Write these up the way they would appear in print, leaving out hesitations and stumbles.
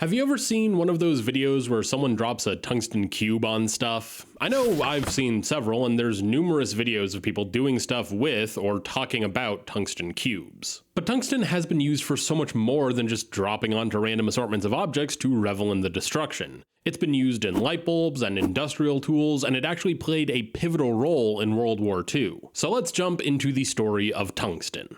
Have you ever seen one of those videos where someone drops a tungsten cube on stuff? I know I've seen several, and there's numerous videos of people doing stuff with or talking about tungsten cubes. But tungsten has been used for so much more than just dropping onto random assortments of objects to revel in the destruction. It's been used in light bulbs and industrial tools, and it actually played a pivotal role in World War II. So let's jump into the story of tungsten.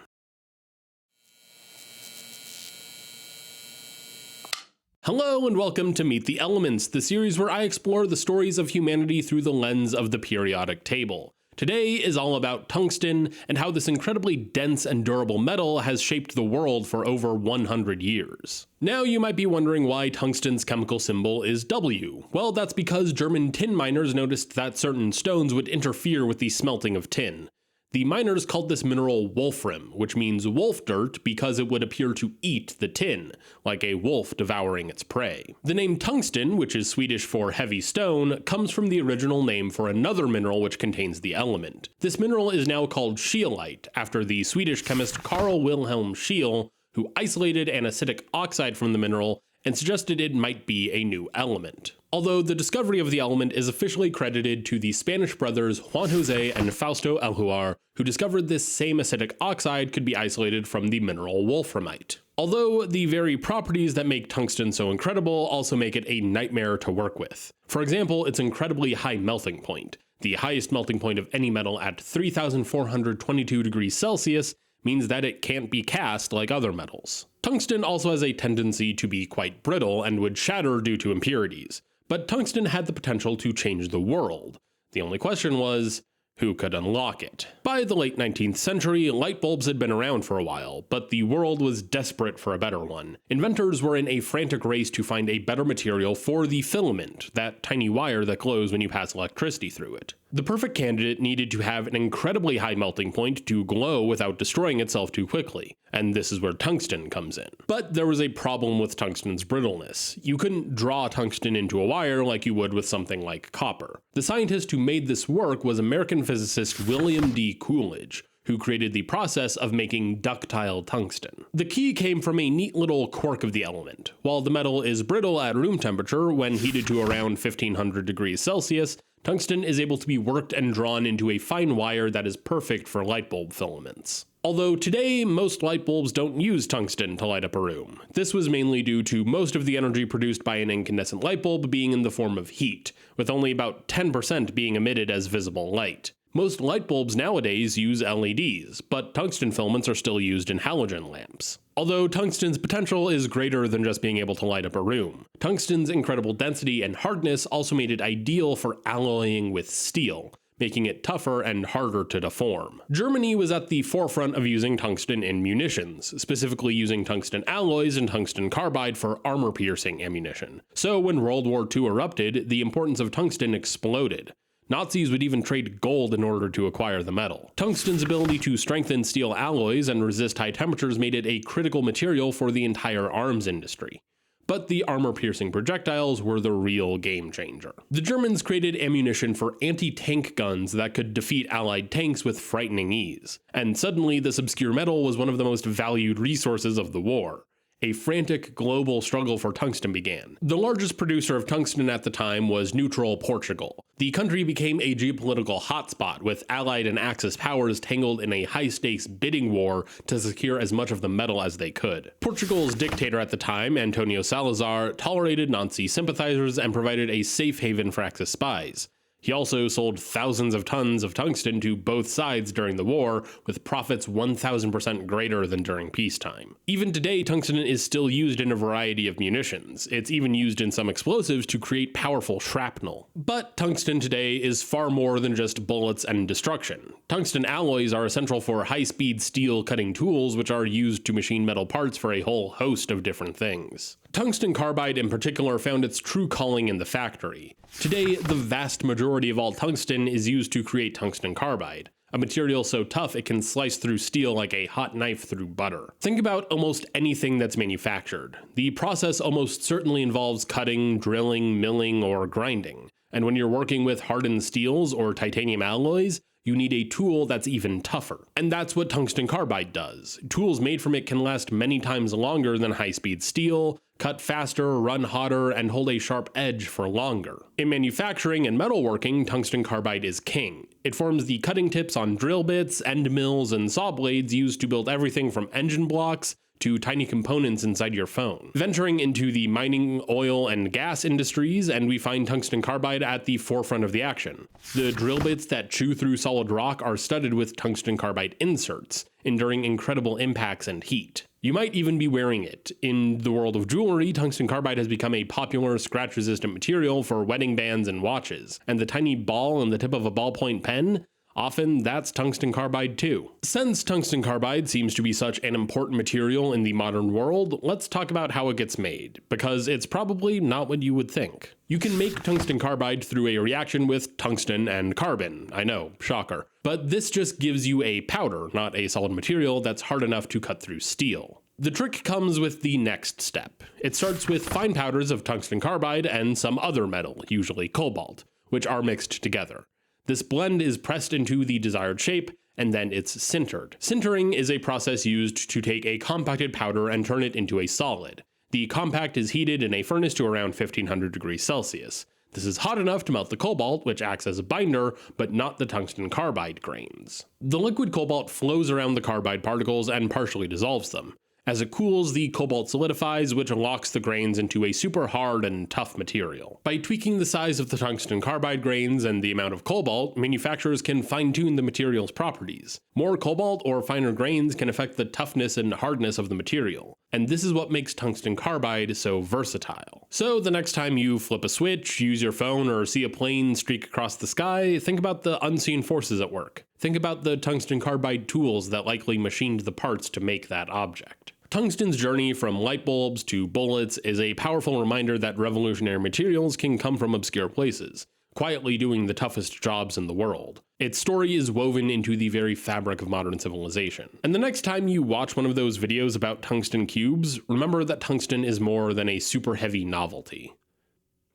Hello and welcome to Meet the Elements, the series where I explore the stories of humanity through the lens of the periodic table. Today is all about tungsten and how this incredibly dense and durable metal has shaped the world for over 100 years. Now you might be wondering why tungsten's chemical symbol is W. Well, that's because German tin miners noticed that certain stones would interfere with the smelting of tin. The miners called this mineral wolfram, which means wolf dirt because it would appear to eat the tin, like a wolf devouring its prey. The name tungsten, which is Swedish for heavy stone, comes from the original name for another mineral which contains the element. This mineral is now called scheelite, after the Swedish chemist Carl Wilhelm Scheele, who isolated an acidic oxide from the mineral and suggested it might be a new element. Although the discovery of the element is officially credited to the Spanish brothers Juan Jose and Fausto Aljuar, who discovered this same acidic oxide could be isolated from the mineral wolframite. Although the very properties that make tungsten so incredible also make it a nightmare to work with. For example, its incredibly high melting point. The highest melting point of any metal at 3,422 degrees Celsius means that it can't be cast like other metals. Tungsten also has a tendency to be quite brittle and would shatter due to impurities. But tungsten had the potential to change the world. The only question was, who could unlock it? By the late 19th century, light bulbs had been around for a while, but the world was desperate for a better one. Inventors were in a frantic race to find a better material for the filament, that tiny wire that glows when you pass electricity through it. The perfect candidate needed to have an incredibly high melting point to glow without destroying itself too quickly, and this is where tungsten comes in. But there was a problem with tungsten's brittleness. You couldn't draw tungsten into a wire like you would with something like copper. The scientist who made this work was American physicist William D. Coolidge, who created the process of making ductile tungsten. The key came from a neat little quirk of the element. While the metal is brittle at room temperature when heated to around 1500 degrees Celsius, tungsten is able to be worked and drawn into a fine wire that is perfect for light bulb filaments. Although today, most light bulbs don't use tungsten to light up a room. This was mainly due to most of the energy produced by an incandescent light bulb being in the form of heat, with only about 10% being emitted as visible light. Most light bulbs nowadays use LEDs, but tungsten filaments are still used in halogen lamps. Although tungsten's potential is greater than just being able to light up a room, tungsten's incredible density and hardness also made it ideal for alloying with steel, making it tougher and harder to deform. Germany was at the forefront of using tungsten in munitions, specifically using tungsten alloys and tungsten carbide for armor-piercing ammunition. So when World War II erupted, the importance of tungsten exploded. Nazis would even trade gold in order to acquire the metal. Tungsten's ability to strengthen steel alloys and resist high temperatures made it a critical material for the entire arms industry. But the armor-piercing projectiles were the real game changer. The Germans created ammunition for anti-tank guns that could defeat Allied tanks with frightening ease. And suddenly, this obscure metal was one of the most valued resources of the war. A frantic global struggle for tungsten began. The largest producer of tungsten at the time was neutral Portugal. The country became a geopolitical hotspot, with Allied and Axis powers tangled in a high-stakes bidding war to secure as much of the metal as they could. Portugal's dictator at the time, Antonio Salazar, tolerated Nazi sympathizers and provided a safe haven for Axis spies. He also sold thousands of tons of tungsten to both sides during the war, with profits 1,000% greater than during peacetime. Even today, tungsten is still used in a variety of munitions. It's even used in some explosives to create powerful shrapnel. But tungsten today is far more than just bullets and destruction. Tungsten alloys are essential for high-speed steel cutting tools, which are used to machine metal parts for a whole host of different things. Tungsten carbide in particular found its true calling in the factory. Today, the vast majority of all tungsten is used to create tungsten carbide, a material so tough it can slice through steel like a hot knife through butter. Think about almost anything that's manufactured. The process almost certainly involves cutting, drilling, milling, or grinding. And when you're working with hardened steels or titanium alloys, you need a tool that's even tougher. And that's what tungsten carbide does. Tools made from it can last many times longer than high-speed steel, cut faster, run hotter, and hold a sharp edge for longer. In manufacturing and metalworking, tungsten carbide is king. It forms the cutting tips on drill bits, end mills, and saw blades used to build everything from engine blocks to tiny components inside your phone. Venturing into the mining, oil, and gas industries, and we find tungsten carbide at the forefront of the action. The drill bits that chew through solid rock are studded with tungsten carbide inserts, enduring incredible impacts and heat. You might even be wearing it. In the world of jewelry, tungsten carbide has become a popular scratch-resistant material for wedding bands and watches, and the tiny ball on the tip of a ballpoint pen? Often, that's tungsten carbide too. Since tungsten carbide seems to be such an important material in the modern world, let's talk about how it gets made, because it's probably not what you would think. You can make tungsten carbide through a reaction with tungsten and carbon. I know, shocker. But this just gives you a powder, not a solid material that's hard enough to cut through steel. The trick comes with the next step. It starts with fine powders of tungsten carbide and some other metal, usually cobalt, which are mixed together. This blend is pressed into the desired shape, and then it's sintered. Sintering is a process used to take a compacted powder and turn it into a solid. The compact is heated in a furnace to around 1500 degrees Celsius. This is hot enough to melt the cobalt, which acts as a binder, but not the tungsten carbide grains. The liquid cobalt flows around the carbide particles and partially dissolves them. As it cools, the cobalt solidifies, which locks the grains into a super hard and tough material. By tweaking the size of the tungsten carbide grains and the amount of cobalt, manufacturers can fine-tune the material's properties. More cobalt or finer grains can affect the toughness and hardness of the material, and this is what makes tungsten carbide so versatile. So the next time you flip a switch, use your phone, or see a plane streak across the sky, think about the unseen forces at work. Think about the tungsten carbide tools that likely machined the parts to make that object. Tungsten's journey from light bulbs to bullets is a powerful reminder that revolutionary materials can come from obscure places, quietly doing the toughest jobs in the world. Its story is woven into the very fabric of modern civilization. And the next time you watch one of those videos about tungsten cubes, remember that tungsten is more than a super heavy novelty.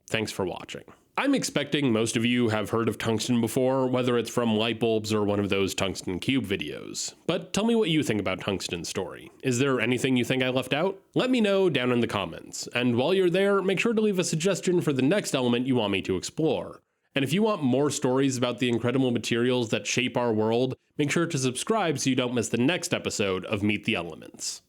Thanks for watching. I'm expecting most of you have heard of tungsten before, whether it's from light bulbs or one of those tungsten cube videos. But tell me what you think about Tungsten's story. Is there anything you think I left out? Let me know down in the comments. And while you're there, make sure to leave a suggestion for the next element you want me to explore. And if you want more stories about the incredible materials that shape our world, make sure to subscribe so you don't miss the next episode of Meet the Elements.